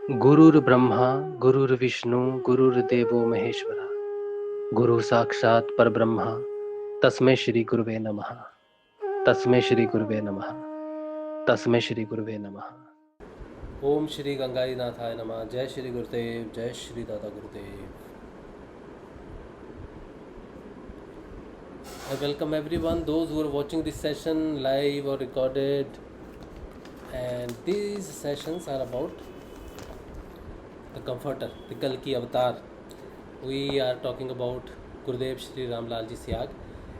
गुरुर् ब्रह्मा गुरुर्विष्णु गुरुर्देवो महेश्वरा गुरु साक्षात् परब्रह्म तस्मै श्री गुरुवे नमः तस्मै श्री गुरुवे नमः तस्मै श्री गुरुवे नमः। ओम श्री गंगाई नाथाय नमः। जय श्री गुरुदेव, जय श्री दादा गुरुदेव। I welcome everyone, those who are watching this session live or recorded, and these sessions are about the Comforter, the Kalki Avatar. We are talking about Gurudev Shri Ramlal ji Siyag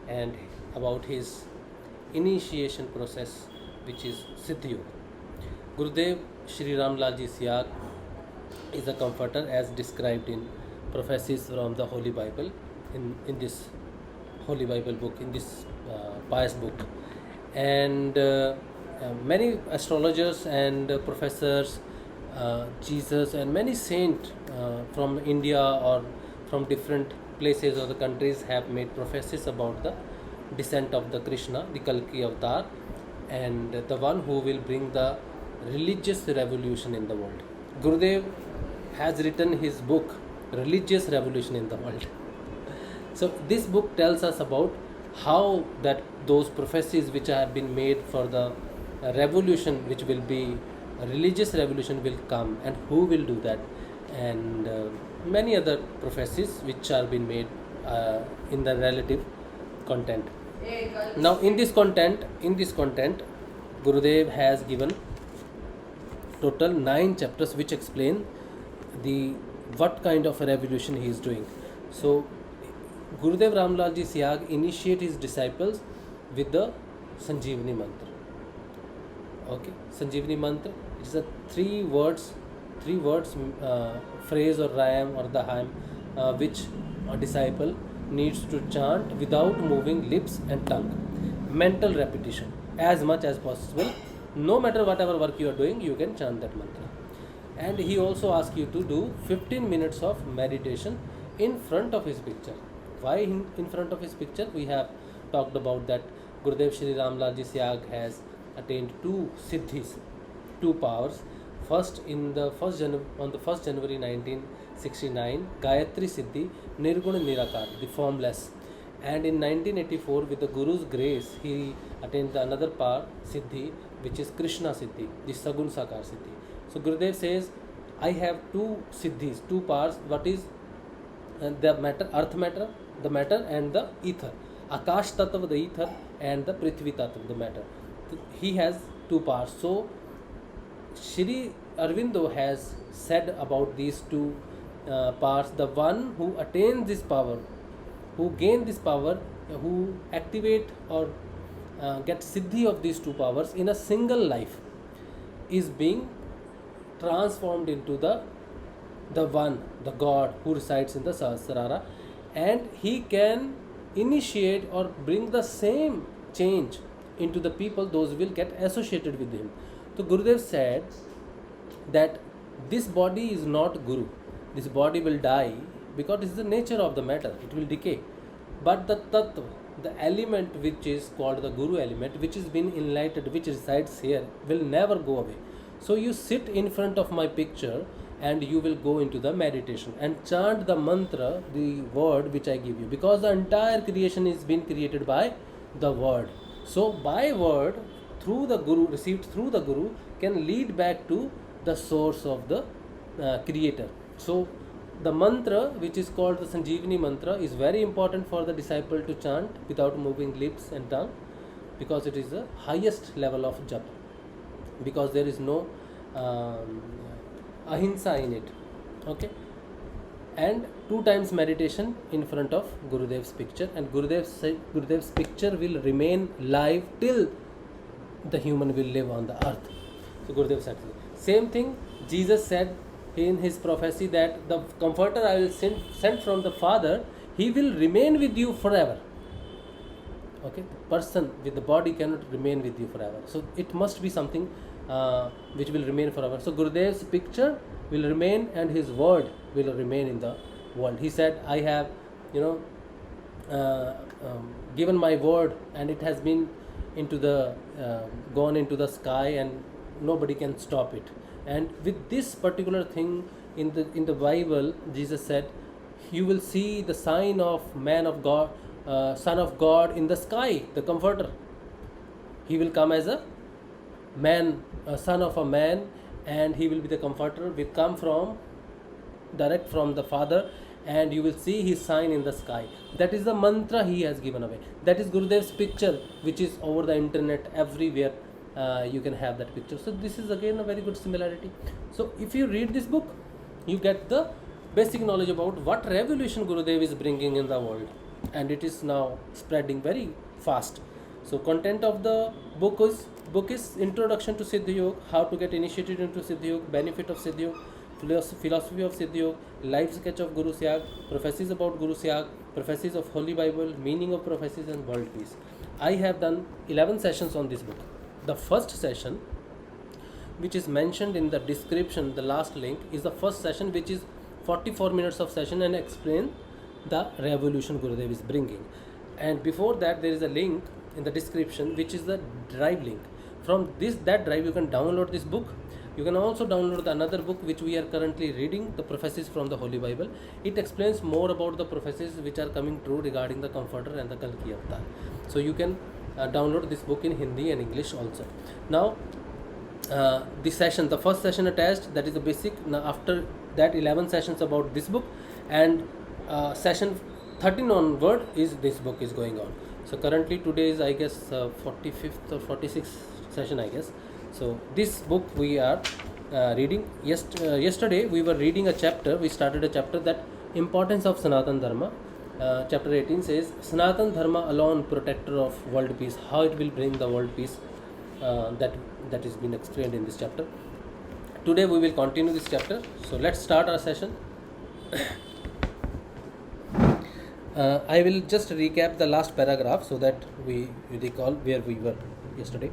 and about his initiation process, which is Siddha Yoga. Gurudev Shri Ramlal ji Siyag is a comforter as described in Prophecies from the Holy Bible, in this Holy Bible book, in this pious book. And many astrologers and professors, Jesus and many saints from India or from different places or the countries have made prophecies about the descent of the Krishna, the Kalki Avatar, and the one who will bring the religious revolution in the world. Gurudev has written his book, Religious Revolution in the World. So this book tells us about how that those prophecies which have been made for the revolution, which will be a religious revolution, will come, and who will do that, and many other prophecies which are being made in the relative content. Now in this content, Gurudev has given total 9 chapters which explain the what kind of a revolution he is doing. So Gurudev Ramlal ji Siyag initiate his disciples with the Sanjeevani mantra. Okay, Sanjeevani mantra, it is a three words phrase or rhyme or the hymn which a disciple needs to chant without moving lips and tongue. Mental repetition as much as possible. No matter whatever work you are doing, you can chant that mantra. And he also asks you to do 15 minutes of meditation in front of his picture. Why in front of his picture? We have talked about that Gurudev Shri Ramlal ji Siyag has attained 2 siddhis, 2 powers. First, on the 1st January 1969, Gayatri Siddhi, Nirguna Nirakar, the formless. And in 1984, with the Guru's grace, he attained another power, Siddhi, which is Krishna Siddhi, the Sagun Sakar Siddhi. So Gurudev says, I have 2 siddhis, 2 powers. What is the matter, earth matter, the matter, and the ether. Akash Tattva, the ether, and the Prithvi Tattva, the matter. He has 2 powers. So Shri Aurobindo has said about these 2 powers, the one who attains this power, who gain this power, who activate or get siddhi of these 2 powers in a single life, is being transformed into the one, the God who resides in the Sahasrara, and he can initiate or bring the same change into the people, those will get associated with him. So Gurudev said that this body is not Guru. This body will die because this is the nature of the matter, it will decay. But the tattva, the element which is called the Guru element, which is been enlightened, which resides here, will never go away. So you sit in front of my picture and you will go into the meditation and chant the mantra, the word which I give you, because the entire creation is being created by the word. So by word, through the Guru, received through the Guru, can lead back to the source of the creator. So the mantra which is called the Sanjeevani mantra is very important for the disciple to chant without moving lips and tongue, because it is the highest level of japa, because there is no ahimsa in it. Okay, and 2 times meditation in front of Gurudev's picture, and Gurudev's picture will remain live till the human will live on the earth. So Gurudev said same thing. Jesus said in his prophecy that the comforter I will send from the Father, he will remain with you forever. Okay, the person with the body cannot remain with you forever, so it must be something which will remain forever. So Gurudev's picture will remain and his word will remain in the world. He said, I have given my word, and it has been into the gone into the sky, and nobody can stop it. And with this particular thing in the Bible, Jesus said, "You will see the sign of man of God, Son of God in the sky, the Comforter. He will come as a man, a son of a man, and he will be the Comforter. Will come from direct from the Father, and you will see his sign in the sky." That is the mantra he has given away. That is Gurudev's picture, which is over the internet everywhere. You can have that picture. So this is again a very good similarity. So if you read this book, you get the basic knowledge about what revolution Gurudev is bringing in the world, and it is now spreading very fast. So content of the book is Introduction to Siddha Yoga, how to get initiated into Siddha Yoga, benefit of Siddha Yoga, philosophy of Siddha Yoga, life sketch of Guru Siyag, prophecies about Guru Siyag, prophecies of Holy Bible, meaning of prophecies, and world peace. I have done 11 sessions on this book. The first session, which is mentioned in the description, the last link, is the first session, which is 44 minutes of session and explain the revolution Gurudev is bringing. And before that, there is a link in the description, which is the drive link. From that drive, you can download this book. You can also download another book which we are currently reading, the Prophecies from the Holy Bible. It explains more about the prophecies which are coming true regarding the Comforter and the Kalki Avatar. So you can download this book in Hindi and English also. Now, the first session attached, that is the basic. Now after that, 11 sessions about this book, and session 13 onward is this book is going on. So currently today is, I guess, 45th or 46th session, I guess. So this book we are reading. Yesterday we were reading a chapter. We started a chapter, that importance of Sanatan Dharma. Chapter 18 says, Sanatan Dharma alone protector of world peace. How it will bring the world peace, that is been explained in this chapter. Today we will continue this chapter. So let's start our session. I will just recap the last paragraph so that we recall where we were yesterday.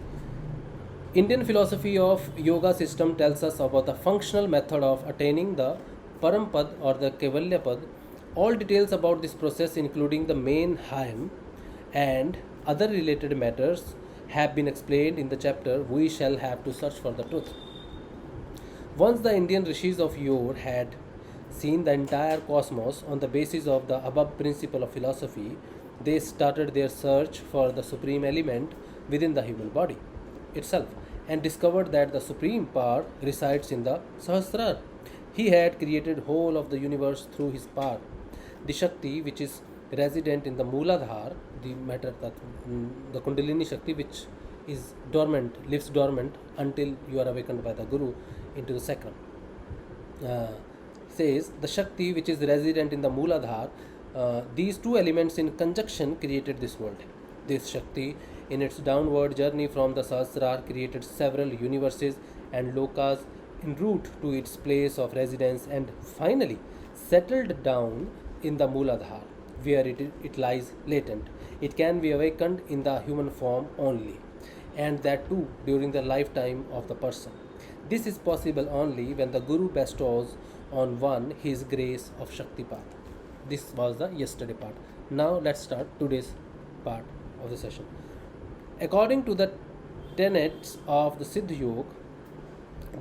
Indian philosophy of yoga system tells us about the functional method of attaining the Parampad or the Kaivalya Pad. All details about this process, including the main hymn and other related matters, have been explained in the chapter We Shall Have to Search for the Truth. Once the Indian rishis of yore had seen the entire cosmos on the basis of the above principle of philosophy, they started their search for the supreme element within the human body itself, and discovered that the supreme power resides in the Sahasrara. He had created whole of the universe through his power. The Shakti, which is resident in the Mooladhara, the matter that the Kundalini Shakti, which is dormant, lives dormant until you are awakened by the Guru into the sacrum. Says the Shakti, which is resident in the Mooladhara, these two elements in conjunction created this world. This Shakti, in its downward journey from the Sahasrara, created several universes and lokas en route to its place of residence, and finally settled down in the Mooladhara, where it lies latent. It can be awakened in the human form only, and that too during the lifetime of the person. This is possible only when the Guru bestows on one his grace of Shaktipat. This was the yesterday part. Now let's start today's part of the session. According to the tenets of the Siddha Yoga,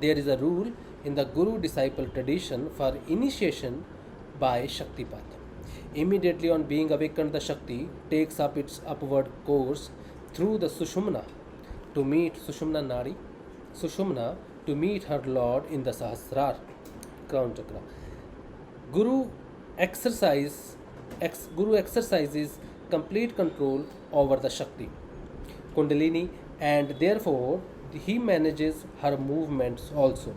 there is a rule in the Guru-disciple tradition for initiation by Shaktipat. Immediately on being awakened, the Shakti takes up its upward course through the Sushumna to meet Sushumna to meet her Lord in the Sahasrara, crown chakra. Guru exercises complete control over the Shakti, Kundalini, and therefore he manages her movements also.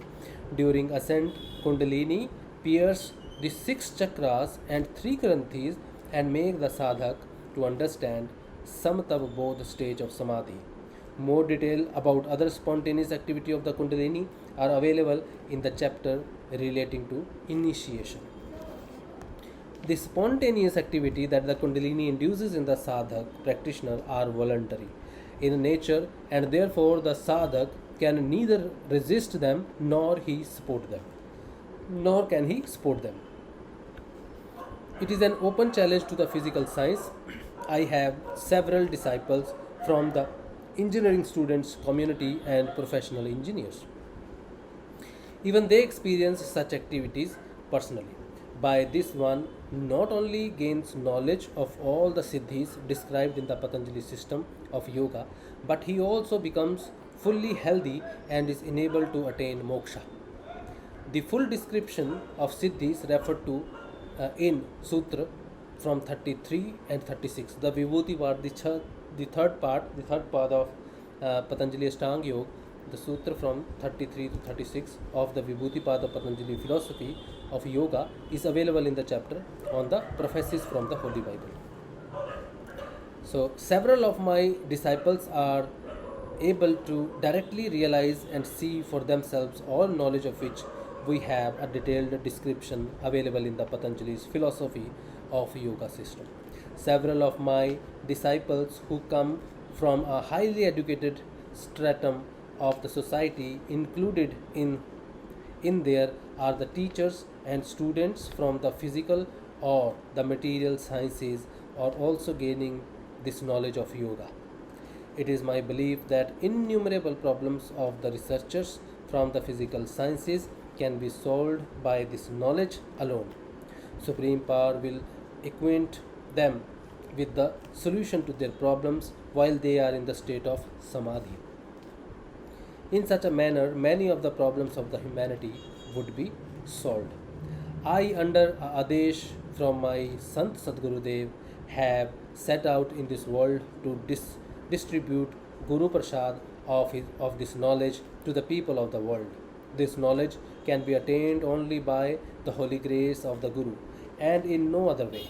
During ascent, Kundalini pierces the 6 chakras and 3 granthis and make the sadhak to understand Samatav Bodh stage of Samadhi. More detail about other spontaneous activity of the Kundalini are available in the chapter relating to initiation. The spontaneous activity that the Kundalini induces in the sadhak practitioner are voluntary in nature, and therefore the sadhak can neither resist them nor can he support them. It is an open challenge to the physical science. I have several disciples from the engineering students community and professional engineers. Even they experience such activities personally. By this, one not only gains knowledge of all the siddhis described in the Patanjali system of yoga, but he also becomes fully healthy and is enabled to attain moksha. The full description of siddhis referred to in Sutra from 33 and 36. The Vibhuti part, the third part of Patanjali Ashtanga Yoga, the Sutra from 33 to 36 of the Vibhuti part of Patanjali philosophy of yoga is available in the chapter on the Prophecies from the Holy Bible. So, several of my disciples are able to directly realize and see for themselves, all knowledge of which we have a detailed description available in the Patanjali's philosophy of yoga system. Several of my disciples who come from a highly educated stratum of the society included in there are the teachers and students from the physical or the material sciences are also gaining this knowledge of yoga. It is my belief that innumerable problems of the researchers from the physical sciences can be solved by this knowledge alone. Supreme Power will acquaint them with the solution to their problems while they are in the state of samadhi. In such a manner, many of the problems of the humanity would be solved. I, under Adesh from my Sant Sadgurudev, have set out in this world to distribute Guru Prasad of this knowledge to the people of the world. This knowledge can be attained only by the holy grace of the Guru and in no other way.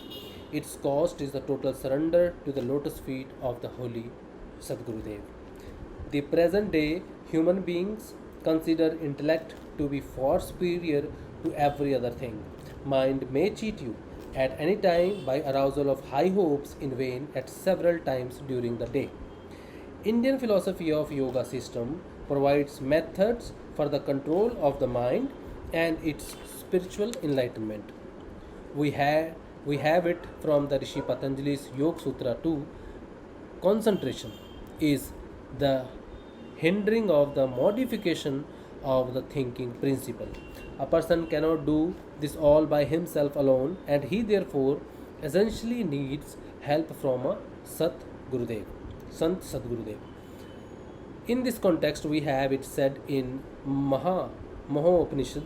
Its cost is the total surrender to the lotus feet of the holy Sadgurudev. The present day human beings consider intellect to be far superior to every other thing. Mind may cheat you at any time by arousal of high hopes in vain at several times during the day. Indian philosophy of yoga system provides methods for the control of the mind and its spiritual enlightenment. We have it from the Rishi Patanjali's Yoga Sutra 2. Concentration is the hindering of the modification of the thinking principle. A person cannot do this all by himself alone, and he therefore essentially needs help from a Sant Sadgurudev. In this context, we have it said in Maha Upanishad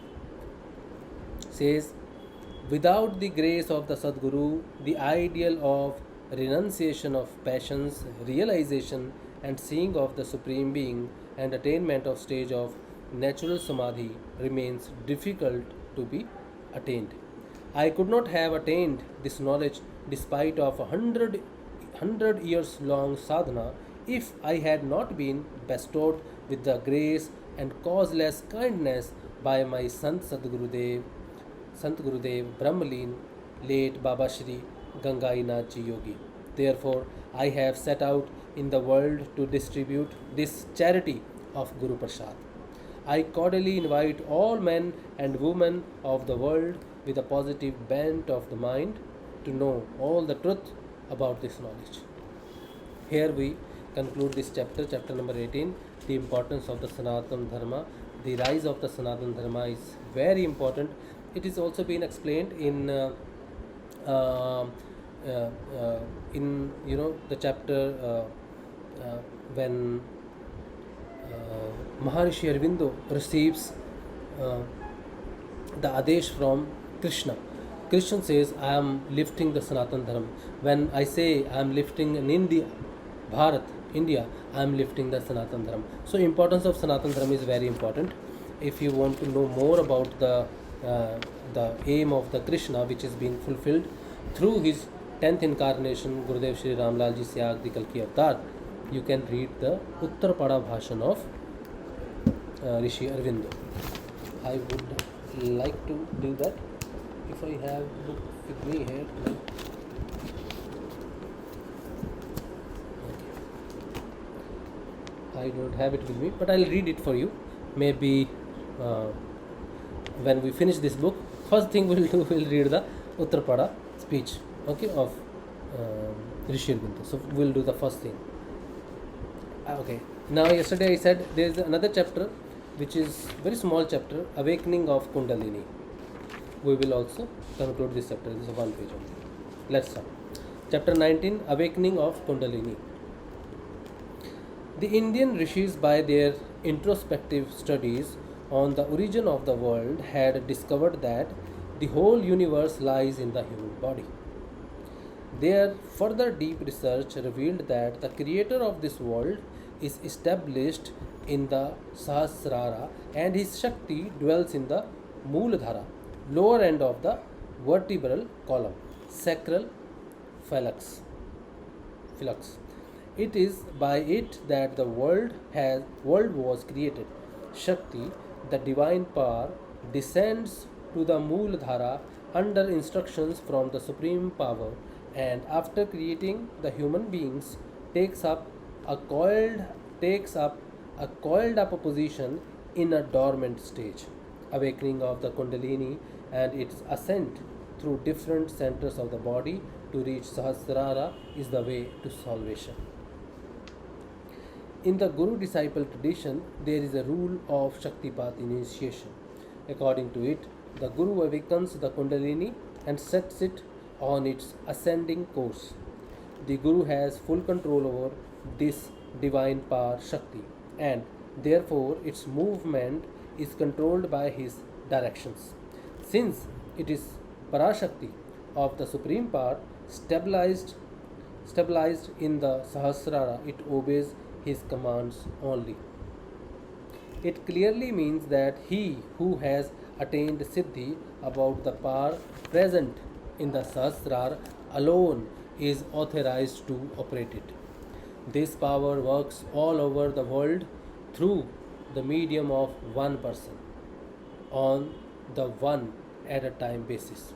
says, without the grace of the Sadguru, the ideal of renunciation of passions, realization and seeing of the Supreme Being and attainment of stage of natural samadhi remains difficult to be attained. I could not have attained this knowledge despite of 100 years long sadhana if I had not been bestowed with the grace and causeless kindness by my Sant Gurudev Brahmalin, late Baba Shri Gangai Ji Yogi. Therefore, I have set out in the world to distribute this charity of Guru Prasad. I cordially invite all men and women of the world with a positive bent of the mind to know all the truth about this knowledge. Here we conclude this chapter, chapter number 18, the importance of the Sanatana Dharma. The rise of the Sanatana Dharma is very important. It is also been explained in the chapter when Maharishi Aurobindo receives the Adesh from Krishna. Krishna says, I am lifting the Sanatana Dharma. When I say I am lifting in India, Bharat, India, I am lifting the Sanatana Dharma. So importance of Sanatana Dharma is very important. If you want to know more about the aim of the Krishna, which is being fulfilled through his 10th incarnation, Gurudev Shri Ramlal Ji Siyag, the Kalki Avatar, you can read the Uttarapada Bhashan of Rishi Aurobindo. I would like to do that if I have book with me here. I don't have it with me, but I'll read it for you. Maybe when we finish this book, first thing we'll read the Uttarapada speech, okay, of Rishi Aurobindo. So we'll do the first thing. Okay. Now yesterday I said there is another chapter which is very small chapter, Awakening of Kundalini. We will also conclude this chapter. This is one page only. Let's start. Chapter 19, Awakening of Kundalini. The Indian rishis, by their introspective studies on the origin of the world, had discovered that the whole universe lies in the human body. Their further deep research revealed that the creator of this world is established in the Sahasrara and his Shakti dwells in the Mooladhara, lower end of the vertebral column, sacral phalanx. It is by it that the world was created. Shakti, the divine power, descends to the Mooladhara under instructions from the supreme power, and after creating the human beings takes up a coiled up position in a dormant stage. Awakening of the Kundalini and its ascent through different centers of the body to reach Sahasrara is the way to salvation. In the Guru disciple tradition, there is a rule of Shaktipat initiation. According to it, the Guru awakens the Kundalini and sets it on its ascending course. The Guru has full control over this divine power Shakti, and therefore its movement is controlled by his directions. Since it is Parashakti of the supreme power stabilized in the Sahasrara, it obeys his commands only. It clearly means that he who has attained Siddhi about the power present in the Sahasrara alone is authorized to operate it. This power works all over the world through the medium of one person on the one at a time basis.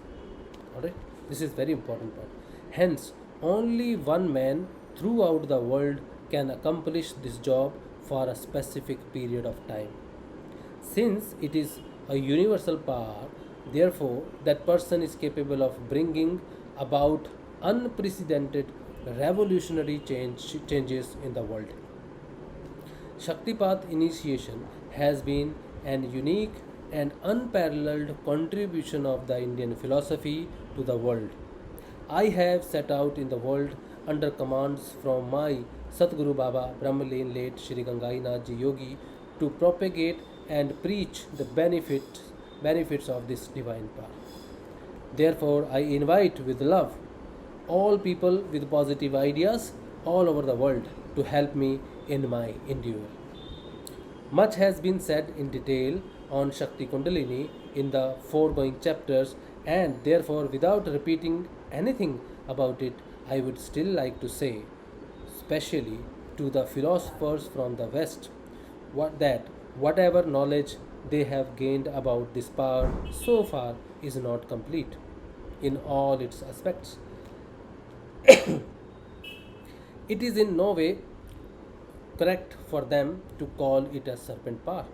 Alright? This is very important part. Hence, only one man throughout the world can accomplish this job for a specific period of time. Since it is a universal power, therefore, that person is capable of bringing about unprecedented revolutionary changes in the world. Shaktipat initiation has been an unique and unparalleled contribution of the Indian philosophy to the world. I have set out in the world under commands from my Satguru Baba Brahmalin late Shree Gangai Ji Yogi to propagate and preach the benefits of this divine power. Therefore, I invite with love all people with positive ideas all over the world to help me in my endeavor. Much has been said in detail on Shakti Kundalini in the foregoing chapters, and therefore, without repeating anything about it, I would still like to say, especially to the philosophers from the West, that whatever knowledge they have gained about this power so far is not complete in all its aspects. It is in no way correct for them to call it a serpent power.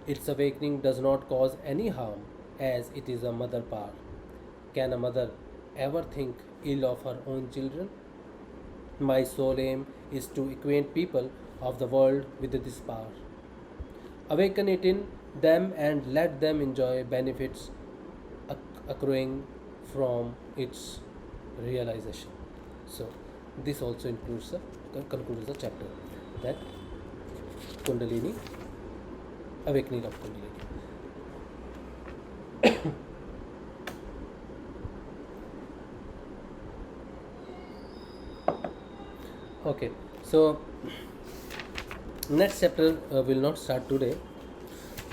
Its awakening does not cause any harm, as it is a mother power. Can a mother ever think ill of her own children? My sole aim is to acquaint people of the world with this power, awaken it in them, and let them enjoy benefits accruing from its realization. So, this also concludes the chapter, that Kundalini, awakening of Kundalini. Okay, so next chapter will not start today.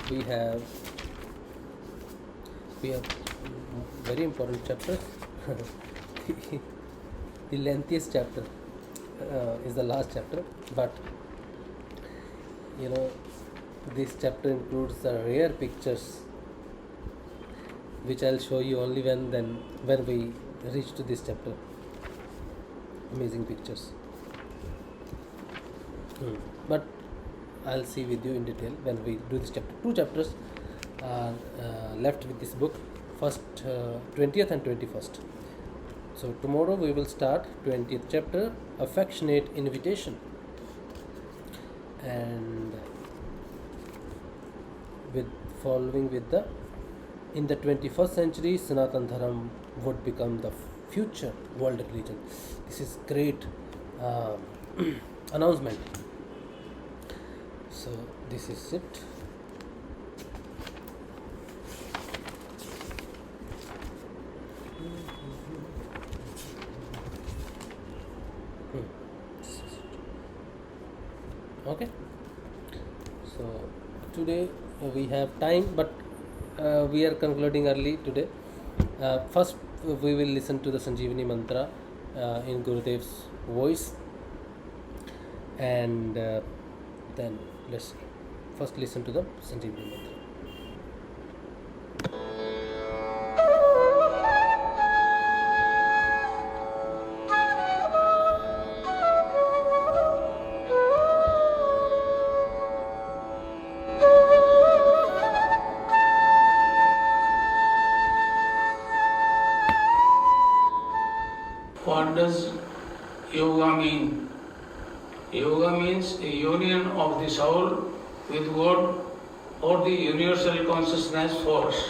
We have very important chapter. The lengthiest chapter is the last chapter, but this chapter includes the rare pictures, which I'll show you only when we reach to this chapter. Amazing pictures. But I'll see with you in detail when we do this chapter. Two chapters are left with this book, first 20th and 21st. So tomorrow we will start 20th chapter, Affectionate Invitation, and with following with the in the 21st century Sanatan Dharam would become the future world religion. This is great uh, announcement. So this is it. Okay, so today we have time, but we are concluding early today. First we will listen to the Sanjeevani mantra in Gurudev's voice, and then let's first listen to the Sanjeevani mantra. What does yoga mean? Yoga means a union of the soul with God or the universal consciousness force.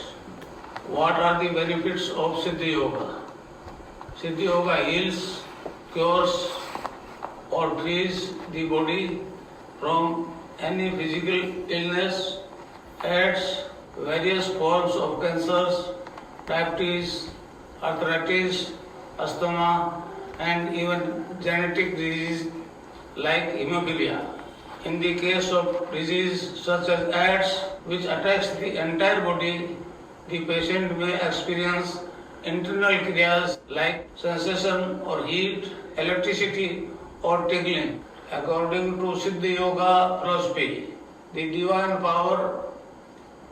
What are the benefits of Siddha Yoga? Siddha Yoga heals, cures or frees the body from any physical illness, adds various forms of cancers, diabetes, arthritis, asthma, and even genetic disease like hemophilia. In the case of disease such as AIDS, which attacks the entire body, the patient may experience internal kriyas like sensation or heat, electricity or tingling. According to Siddha Yoga philosophy, the divine power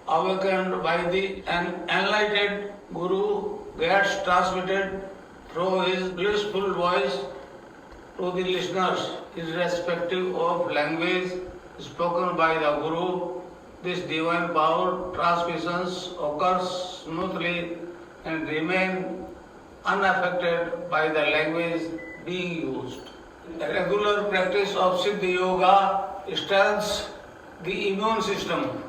awakened by the enlightened Guru gets transmitted through his blissful voice to the listeners, irrespective of language spoken by the Guru. This divine power transmissions occurs smoothly and remain unaffected by the language being used. The regular practice of Siddha Yoga strengthens the immune system.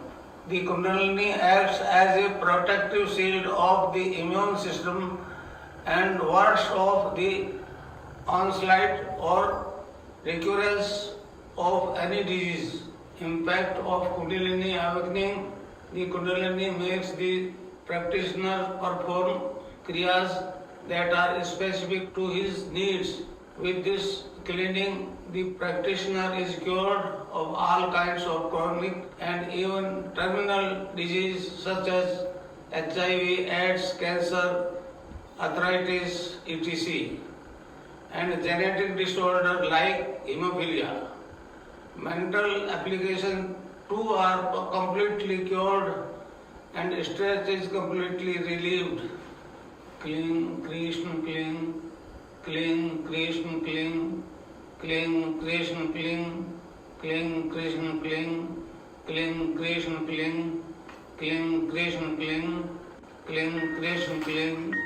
The Kundalini acts as a protective shield of the immune system and wards off the onslaught or recurrence of any disease. Impact of Kundalini awakening. The Kundalini makes the practitioner perform kriyas that are specific to his needs. With this cleaning, the practitioner is cured of all kinds of chronic and even terminal disease such as HIV, AIDS, cancer, arthritis, etc., and genetic disorder like hemophilia. Mental application too are completely cured and stress is completely relieved. Cling, Krishna, cling, cling, Krishna, cling, cling, Krishna, cling, cling, Krishna, cling, cling, Krishna, cling, cling, Krishna, cling, cling, Krishna, cling,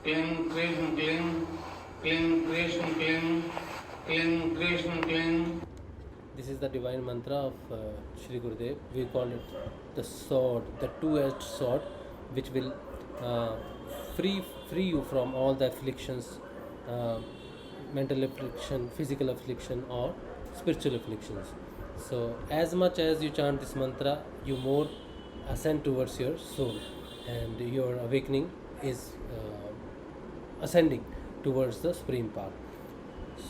cling, Krishna, cling, cling, Krishna, cling, cling, Krishna, cling. This is the divine mantra of Shree Gurudev. We call it the sword, the two-edged sword, which will free you from all the afflictions, mental affliction, physical affliction, or spiritual afflictions. So, as much as you chant this mantra, you more ascend towards your soul, and your awakening is ascending towards the supreme path.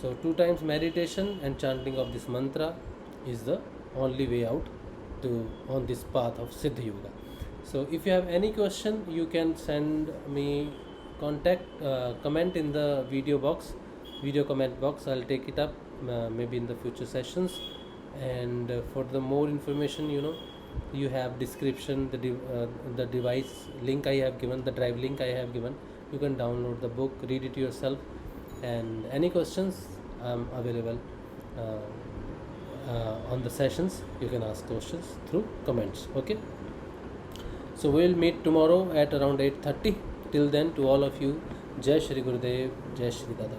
So 2 times meditation and chanting of this mantra is the only way out to on this path of Siddha Yoga. So if you have any question, you can send me comment in the video comment box. I'll take it up maybe in the future sessions. And for the more information, you have description, the device link I have given, the drive link I have given. You can download the book, read it yourself, and any questions, I'm available on the sessions. You can ask questions through comments. Okay, so we'll meet tomorrow at around 8:30. Till then, to all of you, Jai Shri Gurudev, Jai Shri Dada.